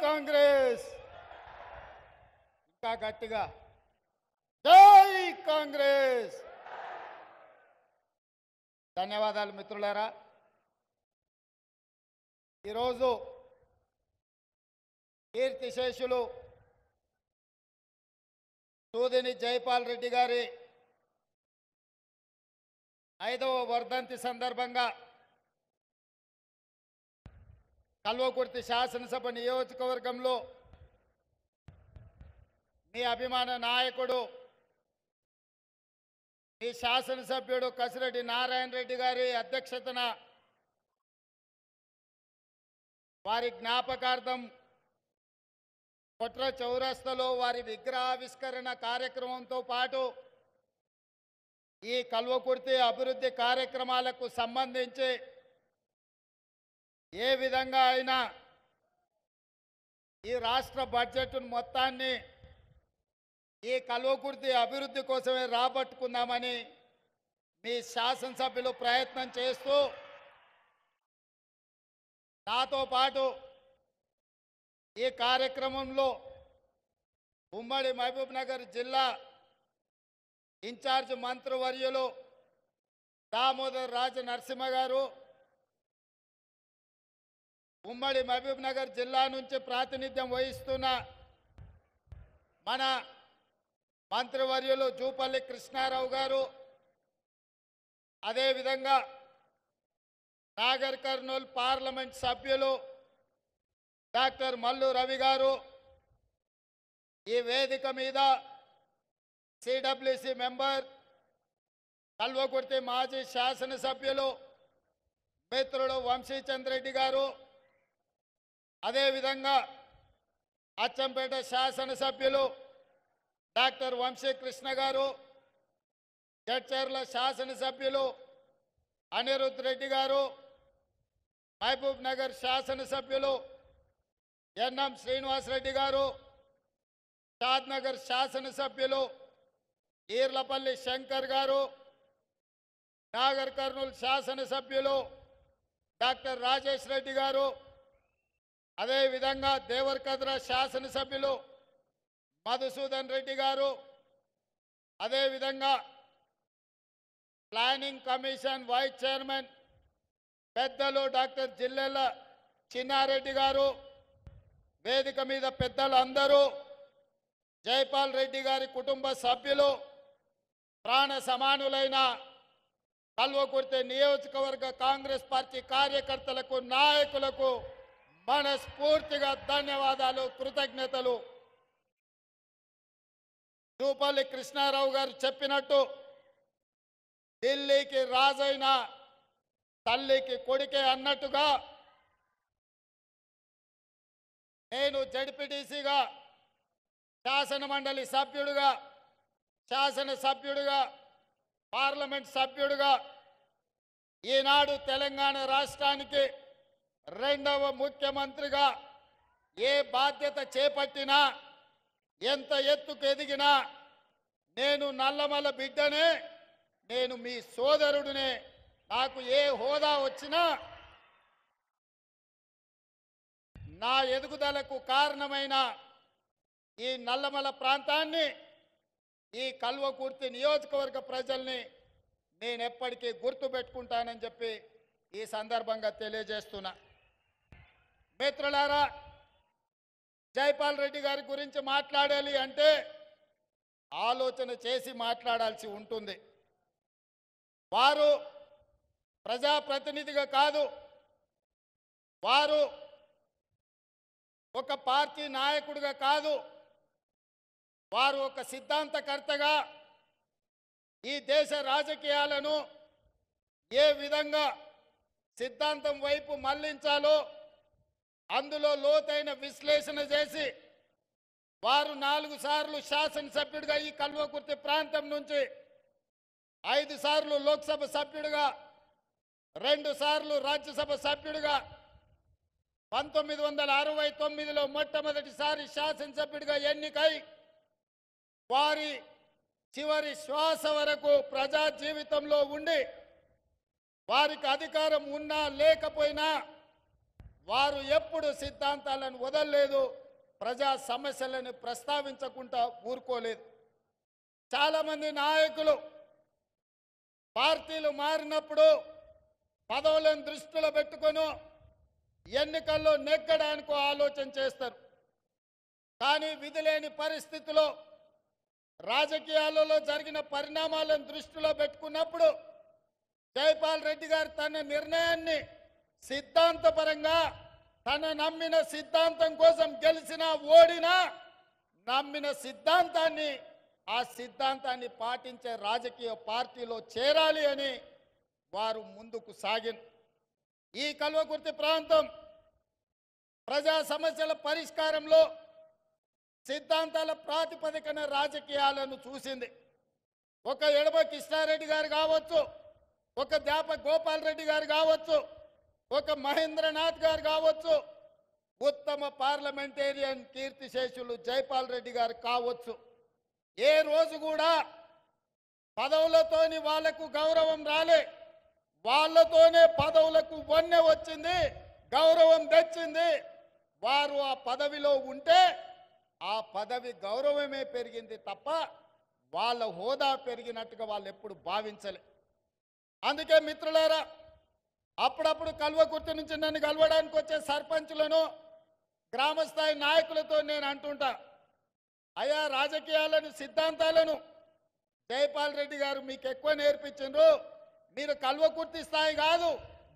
కాంగ్రెస్ ఇంకా గట్టిగా జై కాంగ్రెస్. ధన్యవాదాలు మిత్రులారా. ఈరోజు కీర్తిశేషులు సూదిని జైపాల్ రెడ్డి గారి 5వ వర్ధంతి సందర్భంగా కల్వకుర్తి శాసనసభ నియోజకవర్గంలో మీ అభిమాన నాయకుడు మీ శాసనసభ్యుడు కసిరెడ్డి నారాయణ రెడ్డి గారి అధ్యక్షతన వారి జ్ఞాపకార్థం కొట్ర చౌరస్తాలో వారి విగ్రహావిష్కరణ కార్యక్రమంతో పాటు ఈ కల్వకుర్తి అభివృద్ధి కార్యక్రమాలకు సంబంధించి ఏ విధంగా అయినా ఈ రాష్ట్ర బడ్జెట్ మొత్తాన్ని ఈ కల్వకుర్తి అభివృద్ధి కోసమే రాబట్టుకుందామని మీ శాసనసభ్యులు ప్రయత్నం చేస్తూ నాతో పాటు ఈ కార్యక్రమంలో ఉమ్మడి మహబూబ్ నగర్ జిల్లా ఇన్ఛార్జ్ మంత్రివర్యులు దామోదర్ రాజ నరసింహ గారు, ఉమ్మడి మహబూబ్ నగర్ జిల్లా నుంచి ప్రాతినిధ్యం వహిస్తున్న మన మంత్రివర్యులు జూపల్లి కృష్ణారావు గారు, అదేవిధంగా నాగర్ కర్నూల్ పార్లమెంట్ సభ్యులు డాక్టర్ మల్లు రవి గారు, ఈ వేదిక మీద సిడబ్ల్యూసి మెంబర్ కల్వకుర్తి మాజీ శాసనసభ్యులు మిత్రుడు వంశీచంద్ర రెడ్డి గారు, అదేవిధంగా అచ్చంపేట శాసనసభ్యులు డాక్టర్ వంశీకృష్ణ గారు, జడ్చర్ల శాసనసభ్యులు అనిరుద్ రెడ్డి గారు, మహబూబ్ నగర్ శాసనసభ్యులు ఎన్ఎం శ్రీనివాసరెడ్డి గారు, షాద్నగర్ శాసనసభ్యులు ఈర్లపల్లి శంకర్ గారు, నాగర్ కర్నూల్ శాసనసభ్యులు డాక్టర్ రాజేష్ రెడ్డి గారు, అదేవిధంగా దేవరకద్ర శాసనసభ్యులు మధుసూదన్ రెడ్డి గారు, అదేవిధంగా ప్లానింగ్ కమిషన్ వైస్ చైర్మన్ పెద్దలు డాక్టర్ జిల్లెల చిన్నారెడ్డి గారు, వేదిక మీద పెద్దలు అందరూ, జైపాల్ రెడ్డి గారి కుటుంబ సభ్యులు, ప్రాణ సమానులైన కల్వకుర్తి నియోజకవర్గ కాంగ్రెస్ పార్టీ కార్యకర్తలకు నాయకులకు మనస్ఫూర్తిగా ధన్యవాదాలు, కృతజ్ఞతలు. జూపల్లి కృష్ణారావు గారు చెప్పినట్టు ఢిల్లీకి రాజైన తల్లికి కొడుకే అన్నట్టుగా నేను జడ్పీటీసీగా శాసన మండలి సభ్యుడిగా శాసనసభ్యుడిగా పార్లమెంట్ సభ్యుడిగా ఈనాడు తెలంగాణ రాష్ట్రానికి 2వ ముఖ్యమంత్రిగా ఏ బాధ్యత చేపట్టినా ఎంత ఎత్తుకు ఎదిగినా నేను నల్లమల బిడ్డనే, నేను మీ సోదరుడినే. నాకు ఏ హోదా వచ్చినా నా ఎదుగుదలకు కారణమైన ఈ నల్లమల ప్రాంతాన్ని, ఈ కల్వకుర్తి నియోజకవర్గ ప్రజల్ని నేను ఎప్పటికీ గుర్తుపెట్టుకుంటానని చెప్పి ఈ సందర్భంగా తెలియజేస్తున్నా. మిత్రులారా, జైపాల్ రెడ్డి గారి గురించి మాట్లాడాలి అంటే ఆలోచన చేసి మాట్లాడాల్సి ఉంటుంది. వారు ప్రజాప్రతినిధిగా కాదు, వారు ఒక పార్టీ నాయకుడిగా కాదు, వారు ఒక సిద్ధాంతకర్తగా ఈ దేశ రాజకీయాలను ఏ విధంగా సిద్ధాంతం వైపు మళ్లించాలో అందులో లోతైన విశ్లేషణ చేసి వారు 4 సార్లు శాసనసభ్యుడిగా ఈ కల్వకుర్తి ప్రాంతం నుంచి, 5 సార్లు లోక్సభ సభ్యుడిగా, 2 సార్లు రాజ్యసభ సభ్యుడిగా, 1969లో మొట్టమొదటిసారి శాసనసభ్యుడిగా ఎన్నికై వారి చివరి శ్వాస వరకు ప్రజా జీవితంలో ఉండి వారికి అధికారం ఉన్నా లేకపోయినా వారు ఎప్పుడు సిద్ధాంతాలను వదలలేదు, ప్రజా సమస్యలను ప్రస్తావించకుండా ఊరుకోలేదు. చాలామంది నాయకులు పార్టీలు మారినప్పుడు పదవులను దృష్టిలో పెట్టుకొని ఎన్నికల్లో నెగ్గడానికి ఆలోచన చేస్తారు. కానీ విధిలేని పరిస్థితిలో రాజకీయాలలో జరిగిన పరిణామాలను దృష్టిలో పెట్టుకున్నప్పుడు జైపాల్ రెడ్డి గారు తన నిర్ణయాన్ని సిద్ధాంతపరంగా తన నమ్మిన సిద్ధాంతం కోసం గెలిచినా ఓడినా నమ్మిన సిద్ధాంతాన్ని ఆ సిద్ధాంతాన్ని పాటించే రాజకీయ పార్టీలో చేరాలి అని వారు ముందుకు సాగిన ఈ కల్వకుర్తి ప్రాంతం ప్రజా సమస్యల పరిష్కారంలో సిద్ధాంతాల ప్రాతిపదికన రాజకీయాలను చూసింది. ఒక ఎడమ కృష్ణారెడ్డి గారు కావచ్చు, ఒక ద్యాప గోపాల్ రెడ్డి గారు కావచ్చు, ఒక మహేంద్రనాథ్ గారు కావచ్చు, ఉత్తమ పార్లమెంటేరియన్ కీర్తిశేషులు జైపాల్ రెడ్డి గారు కావచ్చు. ఏ రోజు కూడా పదవులతోని వాళ్లకు గౌరవం రాలే, వాళ్ళతోనే పదవులకు వన్నె వచ్చింది, గౌరవం తెచ్చింది. వారు ఆ పదవిలో ఉంటే ఆ పదవి గౌరవమే పెరిగింది తప్ప వాళ్ళ హోదా పెరిగినట్టుగా వాళ్ళు ఎప్పుడు భావించలే. అందుకే మిత్రులారా, అప్పుడప్పుడు కల్వకుర్తి నుంచి నన్ను కలవడానికి వచ్చే సర్పంచులను గ్రామస్థాయి నాయకులతో నేను అంటుంటా, అయా రాజకీయాలను సిద్ధాంతాలను జైపాల్ రెడ్డి గారు మీకు ఎక్కువ నేర్పించిండ్రు, మీరు కల్వకుర్తి స్థాయి కాదు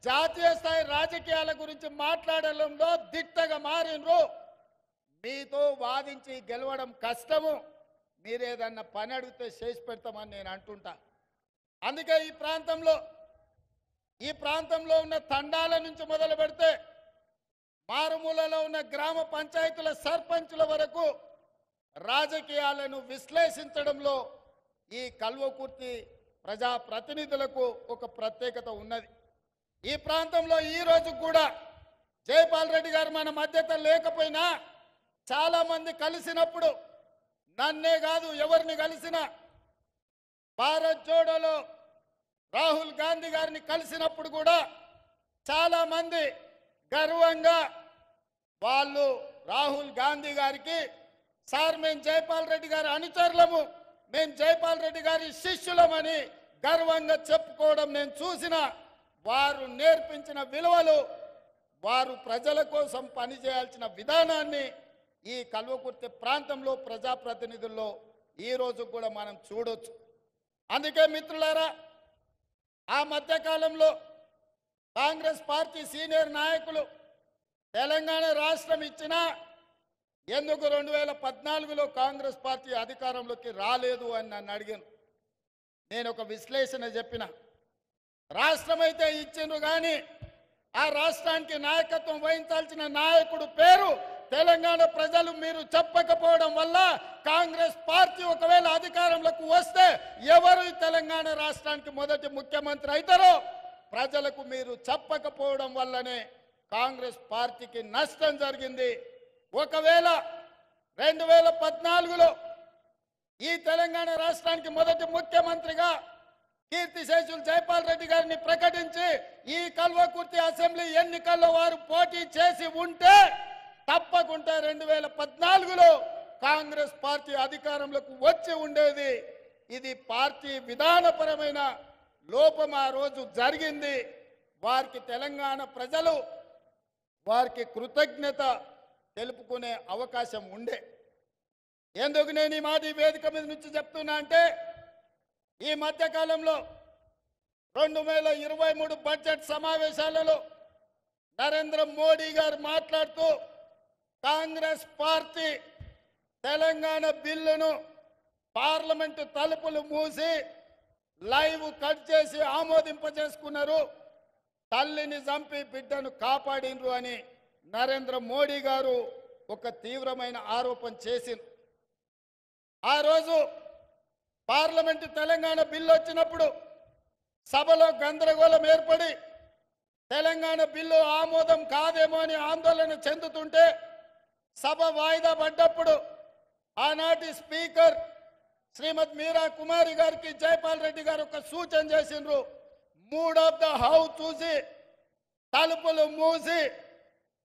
జాతీయ స్థాయి రాజకీయాల గురించి మాట్లాడడంలో దిట్టగా మారినరు. మీతో వాదించి గెలవడం కష్టము, మీరేదన్నా పని అడిగితే చేసి పెడతామని నేను అంటుంటా. అందుకే ఈ ప్రాంతంలో ఉన్న తండాల నుంచి మొదలు పెడితే మారుమూలలో ఉన్న గ్రామ పంచాయతీల సర్పంచుల వరకు రాజకీయాలను విశ్లేషించడంలో ఈ కల్వకుర్తి ప్రజా ప్రతినిధులకు ఒక ప్రత్యేకత ఉన్నది. ఈ ప్రాంతంలో ఈ రోజు కూడా జైపాల్ రెడ్డి గారు మన మధ్యత లేకపోయినా చాలా మంది కలిసినప్పుడు, నన్నే కాదు ఎవరిని కలిసినా, భారత్ జోడోలో రాహుల్ గాంధీ గారిని కలిసినప్పుడు కూడా చాలా మంది గర్వంగా వాళ్ళు రాహుల్ గాంధీ గారికి, సార్ మేము జైపాల్ రెడ్డి గారి అనుచరులము, మేము జైపాల్ రెడ్డి గారి శిష్యులమని గర్వంగా చెప్పుకోవడం నేను చూసిన. వారు నేర్పించిన విలువలు, వారు ప్రజల కోసం పనిచేయాల్సిన విధానాన్ని ఈ కల్వకుర్తి ప్రాంతంలో ప్రజాప్రతినిధుల్లో ఈ రోజు కూడా మనం చూడొచ్చు. అందుకే మిత్రులారా, ఆ మధ్యకాలంలో కాంగ్రెస్ పార్టీ సీనియర్ నాయకులు తెలంగాణ రాష్ట్రం ఇచ్చినా ఎందుకు 2014లో కాంగ్రెస్ పార్టీ అధికారంలోకి రాలేదు అని నన్ను అడిగాను. నేను ఒక విశ్లేషణ చెప్పిన, రాష్ట్రం అయితే ఇచ్చిండ్రు కానీ ఆ రాష్ట్రానికి నాయకత్వం వహించాల్సిన నాయకుడు పేరు తెలంగాణ ప్రజలు మీరు చెప్పకపోవడం వల్ల కాంగ్రెస్ పార్టీ ఒకవేళ అధికారంలోకి వస్తే ఎవరు తెలంగాణ రాష్ట్రానికి మొదటి ముఖ్యమంత్రి అవుతారో ప్రజలకు మీరు చెప్పకపోవడం వల్లనే కాంగ్రెస్ పార్టీకి నష్టం జరిగింది. ఒకవేళ 2014లో ఈ తెలంగాణ రాష్ట్రానికి మొదటి ముఖ్యమంత్రిగా కీర్తిశేషులు జైపాల్ రెడ్డి గారిని ప్రకటించి ఈ కల్వకుర్తి అసెంబ్లీ ఎన్నికల్లో వారు పోటీ చేసి ఉంటే తప్పకుండా 2014లో కాంగ్రెస్ పార్టీ అధికారంలోకి వచ్చి ఉండేది. ఇది పార్టీ విధానపరమైన లోపం ఆ రోజు జరిగింది. వారికి తెలంగాణ ప్రజలు వారికి కృతజ్ఞత తెలుపుకునే అవకాశం ఉండే. ఎందుకు నేను ఈ మాట ఈ వేదిక మీద నుంచి చెప్తున్నా అంటే, ఈ మధ్యకాలంలో 2023 బడ్జెట్ సమావేశాలలో నరేంద్ర మోడీ గారు మాట్లాడుతూ కాంగ్రెస్ పార్టీ తెలంగాణ బిల్లును పార్లమెంటు తలుపులు మూసి లైవ్ కట్ చేసి ఆమోదింపజేసుకున్నారు, తల్లిని చంపి బిడ్డను కాపాడినరు అని నరేంద్ర మోడీ గారు ఒక తీవ్రమైన ఆరోపణ చేసింది. ఆ రోజు పార్లమెంటు తెలంగాణ బిల్లు వచ్చినప్పుడు సభలో గందరగోళం ఏర్పడి తెలంగాణ బిల్లు ఆమోదం కాదేమో అని ఆందోళన చెందుతుంటే సభ వాయిదా పడ్డప్పుడు ఆనాటి స్పీకర్ శ్రీమతి మీరా కుమారి గారికి జైపాల్ రెడ్డి గారు ఒక సూచన చేసిండ్రు. మూడ్ ఆఫ్ ద హౌస్ చూసి తలుపులు మూసి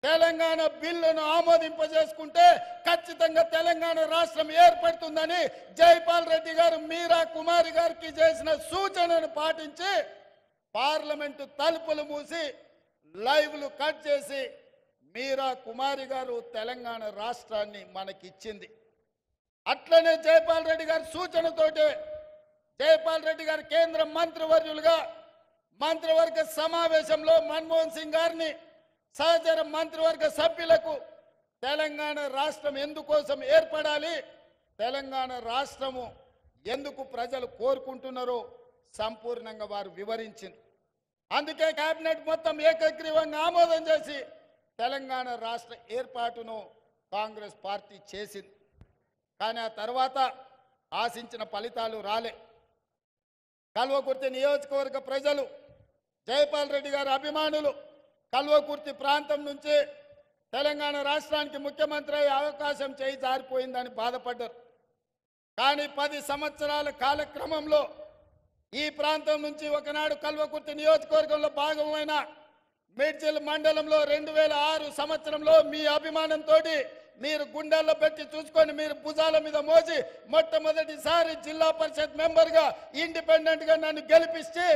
తెలంగాణ బిల్లును ఆమోదింపజేసుకుంటే ఖచ్చితంగా తెలంగాణ రాష్ట్రం ఏర్పడుతుందని జైపాల్ రెడ్డి గారు మీరా కుమారి గారికి చేసిన సూచనను పాటించి పార్లమెంటు తలుపులు మూసి లైవ్లు కట్ చేసి మీరా కుమారి గారు తెలంగాణ రాష్ట్రాన్ని మనకిచ్చింది. అట్లనే జైపాల్ రెడ్డి గారి సూచనతోటే జైపాల్ రెడ్డి గారు కేంద్ర మంత్రివర్యులుగా మంత్రివర్గ సమావేశంలో మన్మోహన్ సింగ్ గారిని సహచర మంత్రివర్గ సభ్యులకు తెలంగాణ రాష్ట్రం ఎందుకోసం ఏర్పడాలి, తెలంగాణ రాష్ట్రము ఎందుకు ప్రజలు కోరుకుంటున్నారో సంపూర్ణంగా వారు వివరించింది. అందుకే కేబినెట్ మొత్తం ఏకగ్రీవంగా ఆమోదం చేసి తెలంగాణ రాష్ట్ర ఏర్పాటును కాంగ్రెస్ పార్టీ చేసింది. కానీ ఆ తర్వాత ఆశించిన ఫలితాలు రాలే. కల్వకుర్తి నియోజకవర్గ ప్రజలు, జైపాల్ రెడ్డి గారి అభిమానులు కల్వకుర్తి ప్రాంతం నుంచి తెలంగాణ రాష్ట్రానికి ముఖ్యమంత్రి అయ్యే అవకాశం చేయి జారిపోయిందని బాధపడ్డారు. కానీ 10 సంవత్సరాల కాలక్రమంలో ఈ ప్రాంతం నుంచి ఒకనాడు కల్వకుర్తి నియోజకవర్గంలో భాగమైన మేడ్చల్ మండలంలో 2006 సంవత్సరంలో మీ అభిమానంతో మీరు గుండెల్లో పెట్టి చూసుకొని మీరు భుజాల మీద మోసి మొట్టమొదటిసారి జిల్లా పరిషత్ మెంబర్గా ఇండిపెండెంట్గా నన్ను గెలిపిస్తే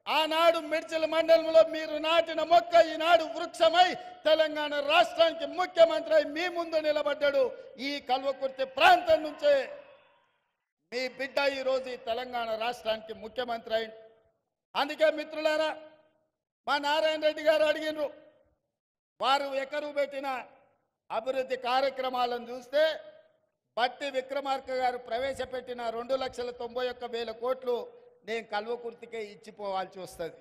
ఆనాడు మేడ్చల్ మండలంలో మీరు నాటిన మొక్క ఈనాడు వృక్షమై తెలంగాణ రాష్ట్రానికి ముఖ్యమంత్రి అయి మీ ముందు నిలబడ్డాడు. ఈ కల్వకుర్తి ప్రాంతం నుంచే మీ బిడ్డ ఈరోజు ఈ తెలంగాణ రాష్ట్రానికి ముఖ్యమంత్రి అయింది. అందుకే మిత్రులారా, మా నారాయణ రెడ్డి గారు అడిగినారు, వారు ఎకరు పెట్టిన అభివృద్ధి కార్యక్రమాలను చూస్తే బట్టి విక్రమార్క గారు ప్రవేశపెట్టిన 2,91,000 కోట్లు నేను కల్వకుర్తికే ఇచ్చిపోవాల్సి వస్తుంది.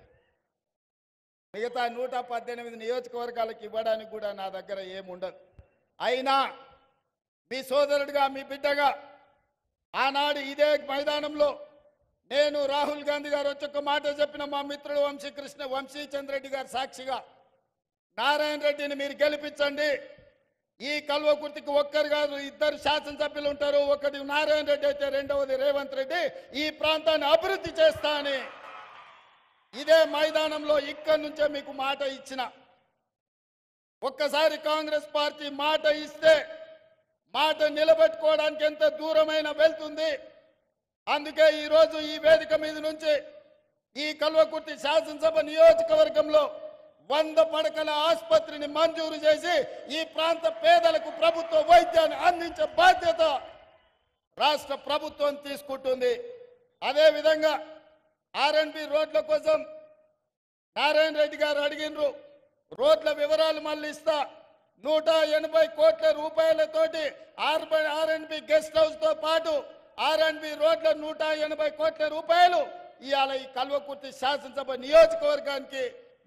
మిగతా 118 నియోజకవర్గాలకు ఇవ్వడానికి కూడా నా దగ్గర ఏముండదు. అయినా మీ సోదరుడిగా మీ బిడ్డగా ఆనాడు ఇదే మైదానంలో నేను రాహుల్ గాంధీ గారు వచ్చి ఒక మాట చెప్పిన మా మిత్రుడు వంశీచంద్రెడ్డి గారు సాక్షిగా, నారాయణ రెడ్డిని మీరు గెలిపించండి, ఈ కల్వకుర్తికి ఒక్కరు కాదు 2 శాసనసభ్యులు ఉంటారు, ఒకటి నారాయణ రెడ్డి అయితే రెండవది రేవంత్ రెడ్డి, ఈ ప్రాంతాన్ని అభివృద్ధి చేస్తా అని ఇదే మైదానంలో ఇక్కడి నుంచే మీకు మాట ఇచ్చిన. ఒక్కసారి కాంగ్రెస్ పార్టీ మాట ఇస్తే మాట నిలబెట్టుకోవడానికి ఎంత దూరమైనా వెళ్తుంది. అందుకే ఈరోజు ఈ వేదిక మీద నుంచి ఈ కల్వకుర్తి శాసనసభ నియోజకవర్గంలో 100 పడకల ఆసుపత్రిని మంజూరు చేసి ఈ ప్రాంత పేదలకు ప్రభుత్వ వైద్యాన్ని అందించే బాధ్యత రాష్ట్ర ప్రభుత్వం తీసుకుంటుంది. అదేవిధంగా R&B రోడ్ల కోసం నారాయణ రెడ్డి గారు అడిగినరు, రోడ్ల వివరాలు మళ్ళీ ఇస్తా. 180 కోట్ల రూపాయలతోటి R&B గెస్ట్ హౌస్ తో పాటు R&B రోడ్ల 180 కోట్ల రూపాయలు ఇవాళ ఈ కల్వకుర్తి శాసనసభ నియోజకవర్గానికి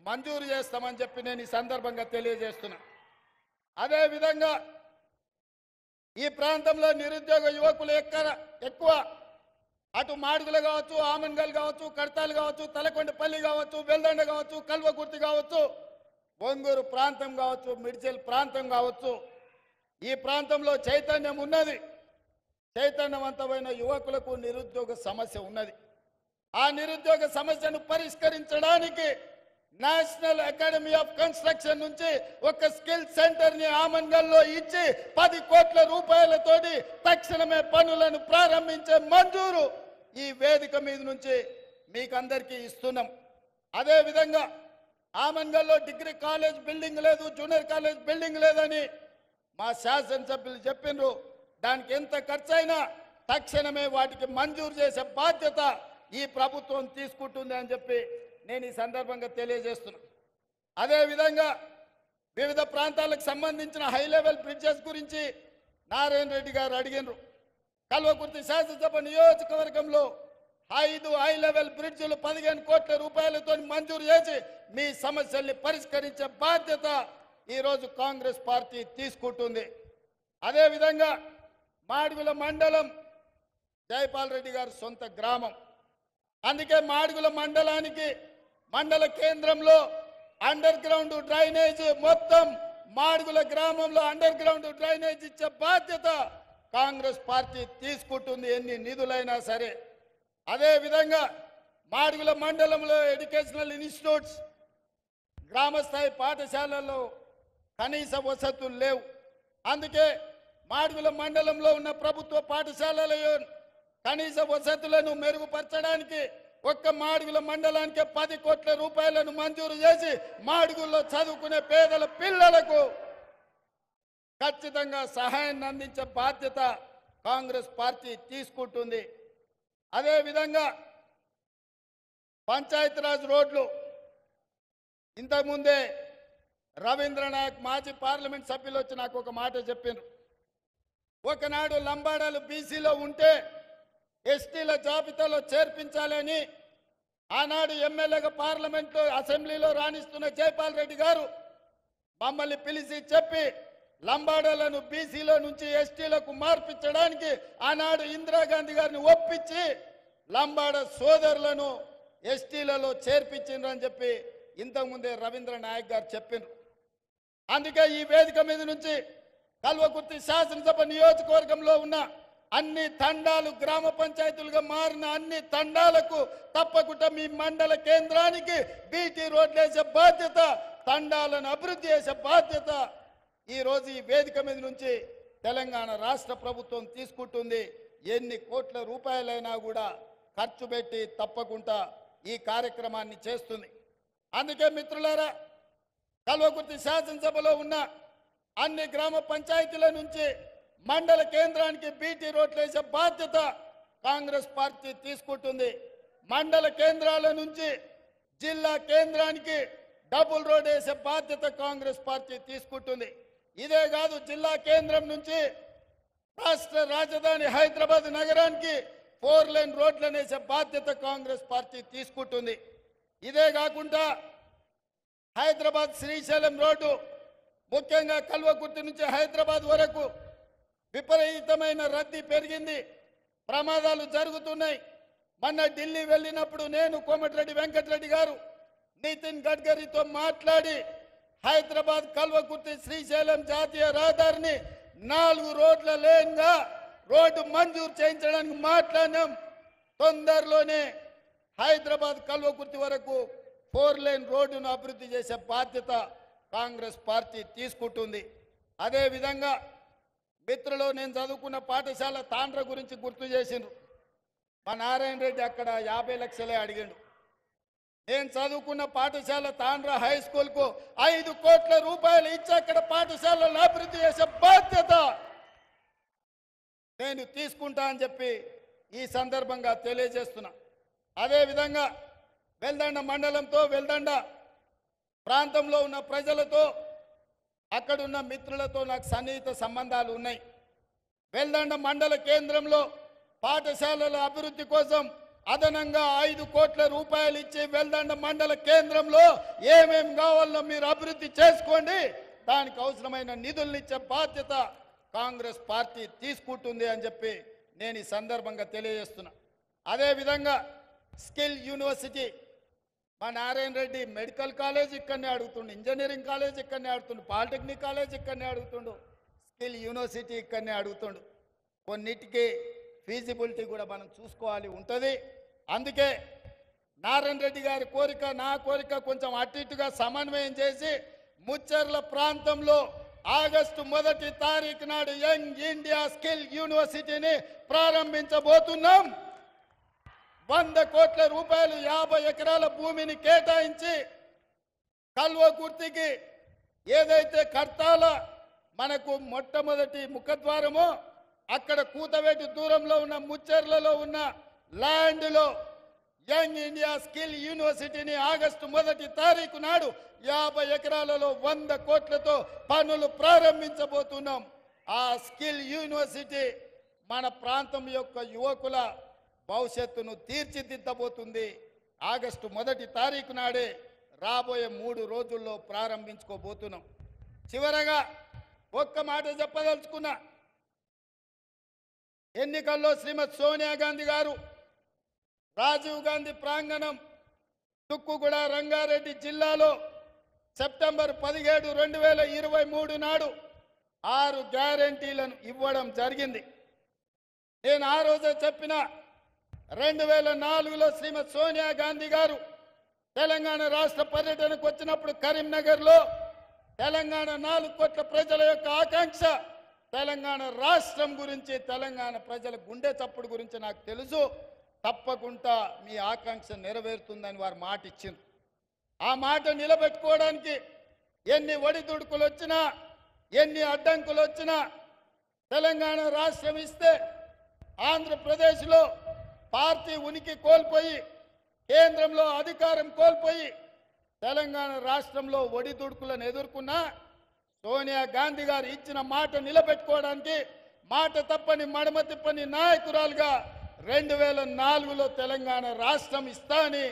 మంజూరు చేస్తామని చెప్పి నేను ఈ సందర్భంగా తెలియజేస్తున్నా. అదేవిధంగా ఈ ప్రాంతంలో నిరుద్యోగ యువకులు ఎక్కువ అటు మాడుగులు కావచ్చు, ఆమన్గల్ కావచ్చు, కడతాలు కావచ్చు, తలకొండపల్లి కావచ్చు, వెల్దండ కావచ్చు, కల్వకుర్తి కావచ్చు, బొంగూరు ప్రాంతం కావచ్చు, మిడ్చల్ ప్రాంతం కావచ్చు, ఈ ప్రాంతంలో చైతన్యం ఉన్నది. చైతన్యవంతమైన యువకులకు నిరుద్యోగ సమస్య ఉన్నది. ఆ నిరుద్యోగ సమస్యను పరిష్కరించడానికి నేషనల్ అకాడమీ ఆఫ్ కన్స్ట్రక్షన్ నుంచి ఒక స్కిల్ సెంటర్ ని ఆమన్గల్లో ఇచ్చి 10 కోట్ల రూపాయలతోటి తక్షణమే పనులను ప్రారంభించే మంజూరు ఈ వేదిక మీద నుంచి మీకందరికీ ఇస్తున్నాం. అదేవిధంగా ఆమన్గల్లో డిగ్రీ కాలేజ్ బిల్డింగ్ లేదు, జూనియర్ కాలేజ్ బిల్డింగ్ లేదని మా శాసనసభ్యులు చెప్పిండ్రు. దానికి ఎంత ఖర్చైనా తక్షణమే వాటికి మంజూరు చేసే బాధ్యత ఈ ప్రభుత్వం తీసుకుంటుంది అని చెప్పి నేను ఈ సందర్భంగా తెలియజేస్తున్నా. అదేవిధంగా వివిధ ప్రాంతాలకు సంబంధించిన హై లెవెల్ బ్రిడ్జెస్ గురించి నారాయణ రెడ్డి గారు అడిగినారు. కల్వకుర్తి శాసనసభ నియోజకవర్గంలో 5 హై లెవెల్ బ్రిడ్జిలు 15 కోట్ల రూపాయలతో మంజూరు చేసి మీ సమస్యల్ని పరిష్కరించే బాధ్యత ఈరోజు కాంగ్రెస్ పార్టీ తీసుకుంటుంది. అదేవిధంగా మాడుగుల మండలం జైపాల్ రెడ్డి గారి సొంత గ్రామం. అందుకే మాడుగుల మండలానికి మండల కేంద్రంలో అండర్ గ్రౌండ్ డ్రైనేజ్ మొత్తం మాడుగుల గ్రామంలో అండర్ గ్రౌండ్ డ్రైనేజ్ ఇచ్చే బాధ్యత కాంగ్రెస్ పార్టీ తీసుకుంటుంది, ఎన్ని నిధులైనా సరే. అదేవిధంగా మాడుగుల మండలంలో ఎడ్యుకేషనల్ ఇన్స్టిట్యూట్స్, గ్రామస్థాయి పాఠశాలల్లో కనీస వసతులు లేవు. అందుకే మాడుగుల మండలంలో ఉన్న ప్రభుత్వ పాఠశాలలో కనీస వసతులను మెరుగుపరచడానికి ఒక్క మాడుగుల మండలానికి 10 కోట్ల రూపాయలను మంజూరు చేసి మాడుగుల్లో చదువుకునే పేదల పిల్లలకు ఖచ్చితంగా సహాయాన్ని అందించే బాధ్యత కాంగ్రెస్ పార్టీ తీసుకుంటుంది. అదేవిధంగా పంచాయతీరాజ్ రోడ్లు ఇంతకుముందే రవీంద్ర నాయక్ మాజీ పార్లమెంట్ సభ్యులు వచ్చి నాకు ఒక మాట చెప్పారు. ఒకనాడు లంబాడాలు బీసీలో ఉంటే ఎస్టీల జాబితాలో చేర్పించాలని ఆనాడు ఎమ్మెల్యేగా పార్లమెంట్లో అసెంబ్లీలో రాణిస్తున్న జైపాల్ రెడ్డి గారు మమ్మల్ని పిలిచి చెప్పి లంబాడాలను బీసీలో నుంచి ఎస్టీలకు మార్పించడానికి ఆనాడు ఇందిరాగాంధీ గారిని ఒప్పించి లంబాడ సోదరులను ఎస్టీలలో చేర్పించిండ్రని చెప్పి ఇంతకుముందే రవీంద్ర నాయక్ గారు చెప్పారు. అందుకే ఈ వేదిక మీద నుంచి కల్వకుర్తి శాసనసభ నియోజకవర్గంలో ఉన్న అన్ని తండాలు గ్రామ పంచాయతీలుగా మారిన అన్ని తండాలకు తప్పకుండా మీ మండల కేంద్రానికి బీటీ రోడ్లు వేసే బాధ్యత, తండాలను అభివృద్ధి చేసే బాధ్యత ఈరోజు ఈ వేదిక మీద నుంచి తెలంగాణ రాష్ట్ర ప్రభుత్వం తీసుకుంటుంది. ఎన్ని కోట్ల రూపాయలైనా కూడా ఖర్చు పెట్టి తప్పకుండా ఈ కార్యక్రమాన్ని చేస్తుంది. అందుకే మిత్రులారా, కల్వకుర్తి శాసనసభలో ఉన్న అన్ని గ్రామ పంచాయతీల నుంచి మండల కేంద్రానికి బీటీ రోడ్లు వేసే బాధ్యత కాంగ్రెస్ పార్టీ తీసుకుంటుంది. మండల కేంద్రాల నుంచి జిల్లా కేంద్రానికి డబుల్ రోడ్ వేసే బాధ్యత కాంగ్రెస్ పార్టీ తీసుకుంటుంది. ఇదే కాదు, జిల్లా కేంద్రం నుంచి రాష్ట్ర రాజధాని హైదరాబాద్ నగరానికి 4 లేన్ రోడ్లను వేసే బాధ్యత కాంగ్రెస్ పార్టీ తీసుకుంటుంది. ఇదే కాకుండా హైదరాబాద్ శ్రీశైలం రోడ్డు, ముఖ్యంగా కల్వకుర్తి నుంచి హైదరాబాద్ వరకు విపరీతమైన రద్దీ పెరిగింది, ప్రమాదాలు జరుగుతున్నాయి. మొన్న ఢిల్లీ వెళ్ళినప్పుడు నేను, కోమటిరెడ్డి వెంకటరెడ్డి గారు, నితిన్ గడ్కరీతో మాట్లాడి హైదరాబాద్ కల్వకుర్తి శ్రీశైలం జాతీయ రహదారిని 4 రోడ్ల లేన్గా రోడ్డు మంజూరు చేయించడానికి మాట్లాడినాం. తొందరలోనే హైదరాబాద్ కల్వకుర్తి వరకు 4 లేన్ రోడ్డును అభివృద్ధి చేసే బాధ్యత కాంగ్రెస్ పార్టీ తీసుకుంటుంది. అదేవిధంగా మిత్రులు, నేను చదువుకున్న పాఠశాల తాండ్ర గురించి గుర్తు చేసిండ్రు. మా నారాయణ రెడ్డి అక్కడ 50 లక్షలే అడిగిండు. నేను చదువుకున్న పాఠశాల తాండ్ర హై స్కూల్కు 5 కోట్ల రూపాయలు ఇచ్చి అక్కడ పాఠశాలను అభివృద్ధి చేసే బాధ్యత నేను తీసుకుంటా అని చెప్పి ఈ సందర్భంగా తెలియజేస్తున్నా. అదేవిధంగా వెల్దండ మండలంతో, వెల్దండ ప్రాంతంలో ఉన్న ప్రజలతో, అక్కడున్న మిత్రులతో నాకు సన్నిహిత సంబంధాలు ఉన్నాయి. వెల్దండ మండల కేంద్రంలో పాఠశాలల అభివృద్ధి కోసం అదనంగా 5 కోట్ల రూపాయలు ఇచ్చి వెల్దండ మండల కేంద్రంలో ఏమేం కావాలో మీరు అభివృద్ధి చేసుకోండి, దానికి అవసరమైన నిధులను ఇచ్చే బాధ్యత కాంగ్రెస్ పార్టీ తీసుకుంటుంది అని చెప్పి నేను ఈ సందర్భంగా తెలియజేస్తున్నా. అదేవిధంగా స్కిల్ యూనివర్సిటీ, మా నారాయణ రెడ్డి మెడికల్ కాలేజ్ ఇక్కడనే అడుగుతుండు, ఇంజనీరింగ్ కాలేజ్ ఇక్కడనే అడుగుతుండు, పాలిటెక్నిక్ కాలేజ్ ఇక్కడనే అడుగుతుండు, స్కిల్ యూనివర్సిటీ ఇక్కడనే అడుగుతుండు. కొన్నిటికి ఫీజిబిలిటీ కూడా మనం చూసుకోవాలి ఉంటుంది. అందుకే నారాయణ రెడ్డి గారి కోరిక, నా కోరిక కొంచెం అటు ఇటుగా సమన్వయం చేసి ముచ్చర్ల ప్రాంతంలో ఆగస్టు 1వ తారీఖు నాడు యంగ్ ఇండియా స్కిల్ యూనివర్సిటీని ప్రారంభించబోతున్నాం. 100 కోట్ల రూపాయలు 50 ఎకరాల భూమిని కేటాయించి కల్వకుర్తికి ఏదైతే కర్తాల మనకు మొట్టమొదటి ముఖద్వారమో అక్కడ కూతవేటి దూరంలో ఉన్న ముచ్చెర్లలో ఉన్న ల్యాండ్లో యంగ్ ఇండియా స్కిల్ యూనివర్సిటీని ఆగస్టు 1వ తారీఖు నాడు 50 ఎకరాలలో 100 కోట్లతో పనులు ప్రారంభించబోతున్నాం. ఆ స్కిల్ యూనివర్సిటీ మన ప్రాంతం యొక్క యువకుల భవిష్యత్తును తీర్చిదిద్దబోతుంది. ఆగస్టు 1వ తారీఖు నాడే రాబోయే 3 రోజుల్లో ప్రారంభించుకోబోతున్నాం. చివరగా ఒక్క మాట చెప్పదలుచుకున్నా. ఎన్నికల్లో శ్రీమతి సోనియా గాంధీ గారు రాజీవ్ గాంధీ ప్రాంగణం తుక్కుగూడ రంగారెడ్డి జిల్లాలో సెప్టెంబర్ 17, 2023 నాడు 6 గ్యారెంటీలను ఇవ్వడం జరిగింది. నేను ఆ రోజే చెప్పిన 2004లో శ్రీమతి సోనియా గాంధీ గారు తెలంగాణ రాష్ట్ర పర్యటనకు వచ్చినప్పుడు కరీంనగర్లో తెలంగాణ 4 కోట్ల ప్రజల యొక్క ఆకాంక్ష, తెలంగాణ రాష్ట్రం గురించి, తెలంగాణ ప్రజల గుండె చప్పుడు గురించి నాకు తెలుసు. తప్పకుండా మీ ఆకాంక్ష నెరవేరుతుందని వారు మాట ఇచ్చింది. ఆ మాట నిలబెట్టుకోవడానికి ఎన్ని ఒడిదుడుకులు వచ్చినా, ఎన్ని అడ్డంకులు వచ్చినా, తెలంగాణ రాష్ట్రం ఇస్తే ఆంధ్రప్రదేశ్లో పార్టీ ఉనికి కోల్పోయి, కేంద్రంలో అధికారం కోల్పోయి, తెలంగాణ రాష్ట్రంలో ఒడిదుడుకులను ఎదుర్కొన్న సోనియా గాంధీ గారు ఇచ్చిన మాట నిలబెట్టుకోవడానికి మాట తప్పని మడమ తిప్పని నాయకురాలుగా 2004లో తెలంగాణ రాష్ట్రం ఇస్తా అని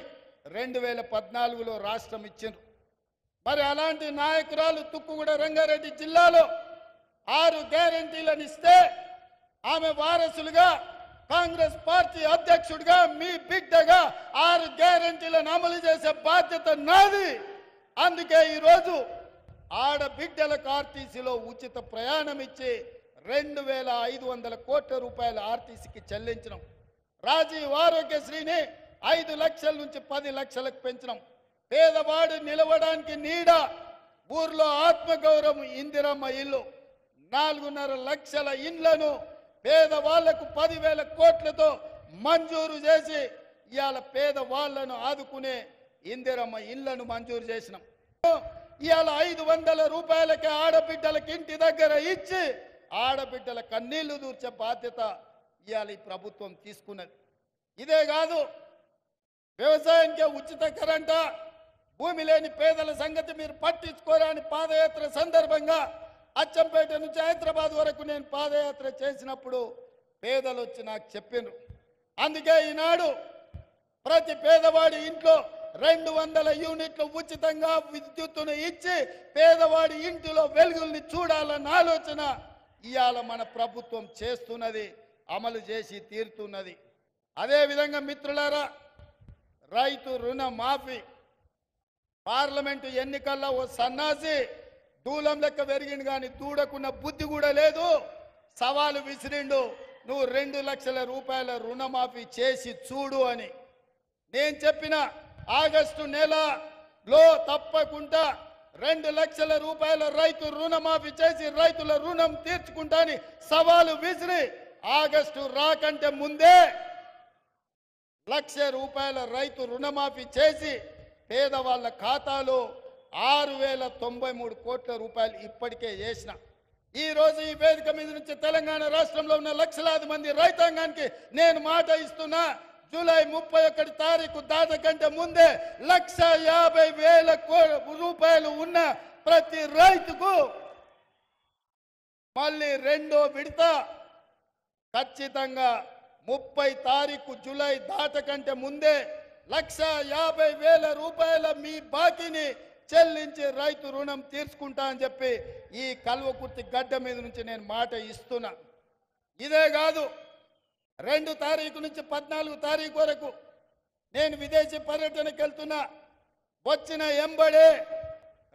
2014లో రాష్ట్రం ఇచ్చిండ్రు. మరి అలాంటి నాయకురాలు తుక్కుగూడ రంగారెడ్డి జిల్లాలో 6 గ్యారెంటీలను ఇస్తే ఆమె వారసులుగా, కాంగ్రెస్ పార్టీ అధ్యక్షుడిగా, మీ బిడ్డగా 6 గ్యారెంటీలను అమలు చేసే బాధ్యత నాది. అందుకే ఈరోజు ఆడబిడ్డలకు ఆర్టీసీలో ఉచిత ప్రయాణం ఇచ్చి 2500 కోట్ల రూపాయలు ఆర్టీసీకి చెల్లించినాం. రాజీవ్ ఆరోగ్యశ్రీని 5 లక్షల నుంచి 10 లక్షలకు పెంచినాం. పేదవాడు నిలవడానికి నీడ, ఊర్లో ఆత్మగౌరవం ఇందిరమ్మ ఇల్లు, 4.5 లక్షల ఇండ్లను పేదవాళ్లకు 10,000 కోట్లతో మంజూరు చేసి ఇవాళ పేదవాళ్లను ఆదుకునే ఇందిరమ్మ ఇళ్లను మంజూరు చేసినాం. ఇవాళ 500 రూపాయలకి ఆడబిడ్డలకి ఇంటి దగ్గర ఇచ్చి ఆడబిడ్డల కన్నీళ్లు దూర్చే బాధ్యత ఇవాళ ఈ ప్రభుత్వం తీసుకున్నది. ఇదే కాదు, వ్యవసాయానికి ఉచిత కరెంట, భూమి లేని పేదల సంగతి మీరు పట్టించుకోరాని పాదయాత్ర సందర్భంగా అచ్చంపేట నుంచి హైదరాబాద్ వరకు నేను పాదయాత్ర చేసినప్పుడు పేదలు వచ్చి నాకు చెప్పినారు. అందుకే ఈనాడు ప్రతి పేదవాడి ఇంట్లో 200 యూనిట్లు ఉచితంగా విద్యుత్తును ఇచ్చి పేదవాడి ఇంటిలో వెలుగుల్ని చూడాలన్న ఆలోచన ఇవాళ మన ప్రభుత్వం చేస్తున్నది, అమలు చేసి తీరుతున్నది. అదేవిధంగా మిత్రులారా, రైతు రుణ మాఫీ పార్లమెంటు ఎన్నికల్లో ఓ సన్నాసి దూలం లెక్క పెరిగిండు కానీ దూడకున్న బుద్ధి కూడా లేదు. సవాలు విసిరిండు, నువ్వు 2 లక్షల రూపాయల రుణమాఫీ చేసి చూడు అని. నేను చెప్పిన ఆగస్టు నెలలో తప్పకుండా 2 లక్షల రూపాయల రైతు రుణమాఫీ చేసి రైతుల రుణం తీర్చుకుంటా అని సవాలు విసిరి ఆగస్టు రాకంటే ముందే 1,00,000 రూపాయల రైతు రుణమాఫీ చేసి పేదవాళ్ళ ఖాతాలో 6,093 కోట్ల రూపాయలు ఇప్పటికే చేసిన. ఈ రోజు ఈ వేదిక మీద నుంచి తెలంగాణ రాష్ట్రంలో ఉన్న లక్షలాది మంది రైతాంగానికి నేను మాట ఇస్తున్నా, జూలై 31 తారీఖు దాటకంటే ముందే 1,50,000 రూపాయలు ఉన్న ప్రతి రైతుకు మళ్ళీ రెండో విడత ఖచ్చితంగా 30 తారీఖు జూలై దాటకంటే ముందే 1,50,000 రూపాయల మీ బాకీని చెల్లించి రైతు రుణం తీర్చుకుంటా అని చెప్పి ఈ కల్వకుర్తి గడ్డ మీద నుంచి నేను మాట ఇస్తున్నా. ఇదే కాదు, 2 తారీఖు నుంచి 14 తారీఖు వరకు నేను విదేశీ పర్యటనకు వెళ్తున్నా. వచ్చిన ఎంబడే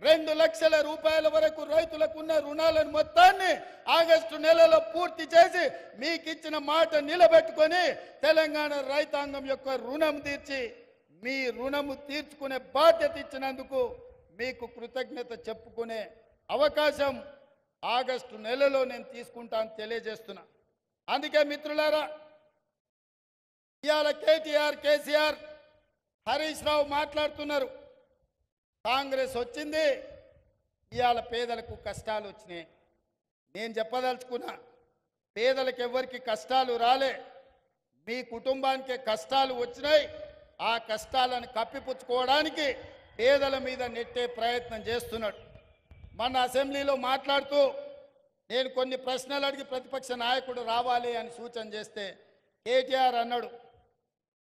2 లక్షల రూపాయల వరకు రైతులకు ఉన్న రుణాలను మొత్తాన్ని ఆగస్టు నెలలో పూర్తి చేసి మీకు ఇచ్చిన మాట నిలబెట్టుకొని తెలంగాణ రైతాంగం యొక్క రుణం తీర్చి మీ రుణము తీర్చుకునే బాధ్యత ఇచ్చినందుకు మీకు కృతజ్ఞత చెప్పుకునే అవకాశం ఆగస్టు నెలలో నేను తీసుకుంటాను తెలియజేస్తున్నా. అందుకే మిత్రులారా, ఇవాళ కేటీఆర్, కేసీఆర్, హరీష్ రావు మాట్లాడుతున్నారు. కాంగ్రెస్ వచ్చింది, ఇవాళ పేదలకు కష్టాలు వచ్చినాయి. నేను చెప్పదలుచుకున్నా, పేదలకు ఎవరికి కష్టాలు రాలే, మీ కుటుంబానికే కష్టాలు వచ్చినాయి. ఆ కష్టాలను కప్పిపుచ్చుకోవడానికి పేదల మీద నెట్టే ప్రయత్నం చేస్తున్నాడు. మన అసెంబ్లీలో మాట్లాడుతూ నేను కొన్ని ప్రశ్నలు అడిగి ప్రతిపక్ష నాయకుడు రావాలి అని సూచన చేస్తే కేటీఆర్ అన్నాడు,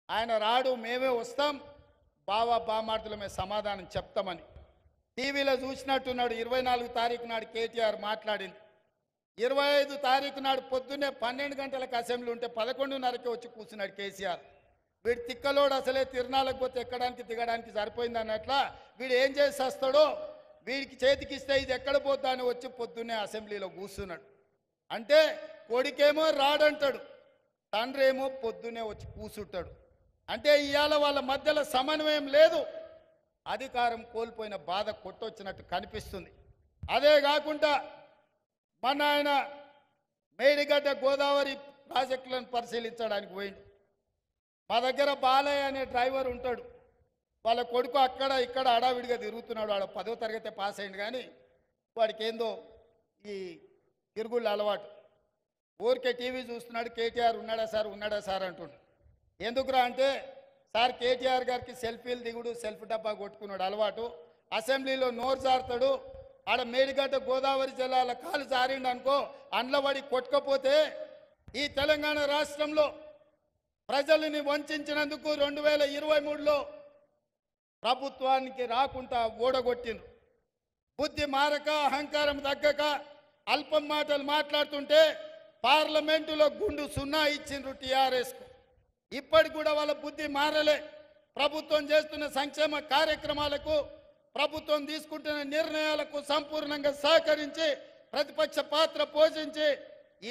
ఆయన రాడు, మేమే వస్తాం, బావా బామార్దులమే సమాధానం చెప్తామని. టీవీలో చూసినట్టున్నాడు. 24 తారీఖు నాడు కేటీఆర్ మాట్లాడింది. 25 తారీఖు నాడు పొద్దున్నే 12 గంటలకు అసెంబ్లీ ఉంటే 11:30కి వచ్చి కూర్చున్నాడు కేసీఆర్. వీడు తిక్కలోడు, అసలే తిరణాలకు పోతే ఎక్కడానికి దిగడానికి సరిపోయింది అన్నట్ల వీడు ఏం చేసి వస్తాడో, వీడికి చేతికిస్తే ఇది ఎక్కడ పోతా అని వచ్చి పొద్దున్నే అసెంబ్లీలో కూర్చున్నాడు. అంటే కొడుకేమో రాడంటాడు, తండ్రి ఏమో పొద్దున్నే వచ్చి కూర్చుంటాడు. అంటే ఇవాళ వాళ్ళ మధ్యలో సమన్వయం లేదు. అధికారం కోల్పోయిన బాధ కొట్టొచ్చినట్టు కనిపిస్తుంది. అదే కాకుండా మన ఆయన మేడిగడ్డ గోదావరి ప్రాజెక్టులను పరిశీలించడానికి పోయిండు. మా దగ్గర బాలయ్య అనే డ్రైవర్ ఉంటాడు. వాళ్ళ కొడుకు అక్కడ ఇక్కడ హడావిడిగా తిరుగుతున్నాడు. వాడు 10వ తరగతి పాస్ అయింది, కానీ వాడికి ఏందో ఈ తిరుగుళ్ళు అలవాటు. ఊరికే టీవీ చూస్తున్నాడు. కేటీఆర్ ఉన్నాడా సార్ అంటుండు. ఎందుకురా అంటే, సార్ కేటీఆర్ గారికి సెల్ఫీలు దిగుడు, సెల్ఫీ డబ్బా కొట్టుకున్నాడు అలవాటు. అసెంబ్లీలో నోరు జారుతాడు. ఆడ మేడిగడ్డ గోదావరి జిల్లాల కాలు జారిండు అనుకో, అండ్లబడి కొట్టుకపోతే ఈ తెలంగాణ రాష్ట్రంలో ప్రజల్ని వంచినందుకు 2023లో ప్రభుత్వానికి రాకుండా ఓడగొట్టిండ్రు. బుద్ధి మారక, అహంకారం తగ్గక అల్పం మాటలు మాట్లాడుతుంటే పార్లమెంటులో గుండు 0 ఇచ్చిండ్రు టీఆర్ఎస్కు. ఇప్పటికి కూడా వాళ్ళ బుద్ధి మారలే. ప్రభుత్వం చేస్తున్న సంక్షేమ కార్యక్రమాలకు, ప్రభుత్వం తీసుకుంటున్న నిర్ణయాలకు సంపూర్ణంగా సహకరించి ప్రతిపక్ష పాత్ర పోషించి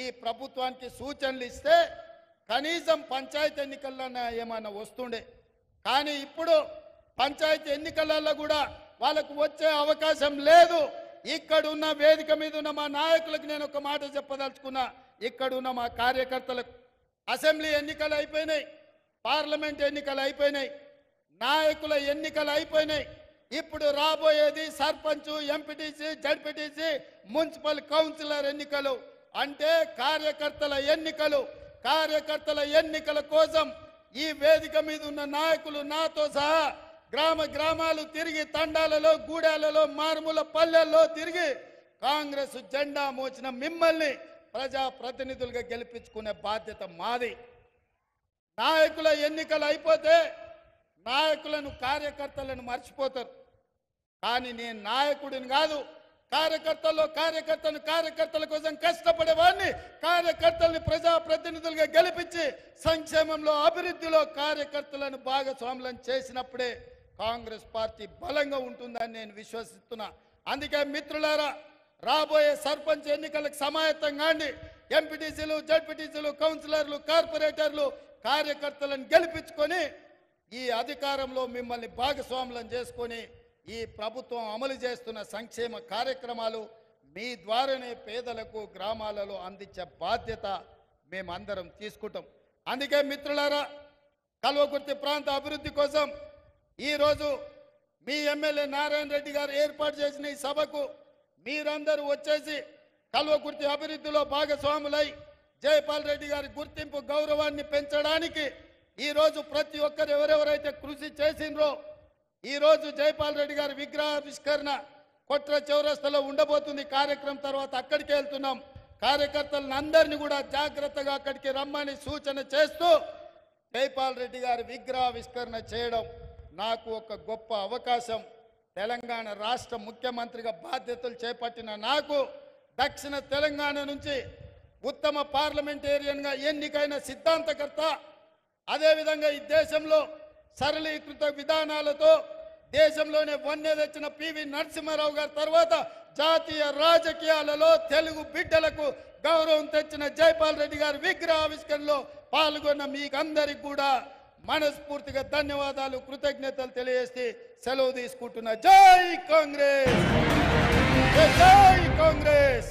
ఈ ప్రభుత్వానికి సూచనలు ఇస్తే కనీసం పంచాయతీ ఎన్నికల్లో ఏమైనా వస్తుండే. కానీ ఇప్పుడు పంచాయతీ ఎన్నికలలో కూడా వాళ్ళకు వచ్చే అవకాశం లేదు. ఇక్కడున్న వేదిక మీద ఉన్న మా నాయకులకు నేను ఒక మాట చెప్పదలుచుకున్నా. ఇక్కడున్న మా కార్యకర్తలకు అసెంబ్లీ ఎన్నికలు అయిపోయినాయి, పార్లమెంట్ ఎన్నికలు అయిపోయినాయి, నాయకుల ఎన్నికలు అయిపోయినాయి. ఇప్పుడు రాబోయేది sarpanch, MPTC, ZPTC, municipal councillor ఎన్నికలు. అంటే కార్యకర్తల ఎన్నికలు. కార్యకర్తల ఎన్నికల కోసం ఈ వేదిక మీద ఉన్న నాయకులు నాతో సహా గ్రామాలు తిరిగి, తండాలలో, గూడాలలో, మారుమూల పల్లెల్లో తిరిగి కాంగ్రెస్ జెండా మోచిన మిమ్మల్ని ప్రజా ప్రతినిధులుగా గెలిపించుకునే బాధ్యత మాది. నాయకుల ఎన్నికలు అయిపోతే నాయకులను, కార్యకర్తలను మర్చిపోతారు. కానీ నేను నాయకుడిని కాదు, కార్యకర్తల కోసం కష్టపడేవాడిని. కార్యకర్తల్ని ప్రజా ప్రతినిధులుగా గెలిపించి సంక్షేమంలో, అభివృద్ధిలో కార్యకర్తలను భాగస్వాములను చేసినప్పుడే కాంగ్రెస్ పార్టీ బలంగా ఉంటుందని నేను విశ్వసిస్తున్నా. అందుకే మిత్రులారా, రాబోయే సర్పంచ్ ఎన్నికలకు సమాయత్తం కాండి. ఎంపీటీసీలు, జడ్పీటీసీలు, కౌన్సిలర్లు, కార్పొరేటర్లు, కార్యకర్తలను గెలిపించుకొని ఈ అధికారంలో మిమ్మల్ని భాగస్వాములను చేసుకొని ఈ ప్రభుత్వం అమలు చేస్తున్న సంక్షేమ కార్యక్రమాలు మీ ద్వారానే పేదలకు గ్రామాలలో అందించే బాధ్యత మేమందరం తీసుకుంటాం. అందుకే మిత్రులారా, కల్వకుర్తి ప్రాంత అభివృద్ధి కోసం ఈరోజు మీ ఎమ్మెల్యే నారాయణ రెడ్డి గారు ఏర్పాటు చేసిన ఈ సభకు మీరందరూ వచ్చేసి కల్వకుర్తి అభివృద్ధిలో భాగస్వాములై జైపాల్ రెడ్డి గారి గుర్తింపు, గౌరవాన్ని పెంచడానికి ఈరోజు ప్రతి ఒక్కరు ఎవరెవరైతే కృషి చేసిండ్రో, ఈరోజు జైపాల్ రెడ్డి గారి విగ్రహావిష్కరణ కొట్ర చౌరస్తాలో ఉండబోతుంది. కార్యక్రమం తర్వాత అక్కడికి వెళ్తున్నాం. కార్యకర్తలను అందరినీ కూడా జాగ్రత్తగా అక్కడికి రమ్మని సూచన చేస్తూ జైపాల్ రెడ్డి గారి విగ్రహావిష్కరణ చేయడం నాకు ఒక గొప్ప అవకాశం. తెలంగాణ రాష్ట్ర ముఖ్యమంత్రిగా బాధ్యతలు చేపట్టిన నాకు దక్షిణ తెలంగాణ నుంచి ఉత్తమ పార్లమెంటేరియన్గా ఎన్నికైన సిద్ధాంతకర్త, అదేవిధంగా ఈ దేశంలో సరళీకృత విధానాలతో దేశంలోనే వన్నె తెచ్చిన పివి నరసింహారావు గారి తర్వాత జాతీయ రాజకీయాలలో తెలుగు బిడ్డలకు గౌరవం తెచ్చిన జైపాల్ రెడ్డి గారి విగ్రహావిష్కరణలో పాల్గొన్న మీకందరికి కూడా మనస్ఫూర్తిగా ధన్యవాదాలు, కృతజ్ఞతలు తెలియజేసి సెలవు తీసుకుంటున్నా. జై కాంగ్రెస్, జై కాంగ్రెస్.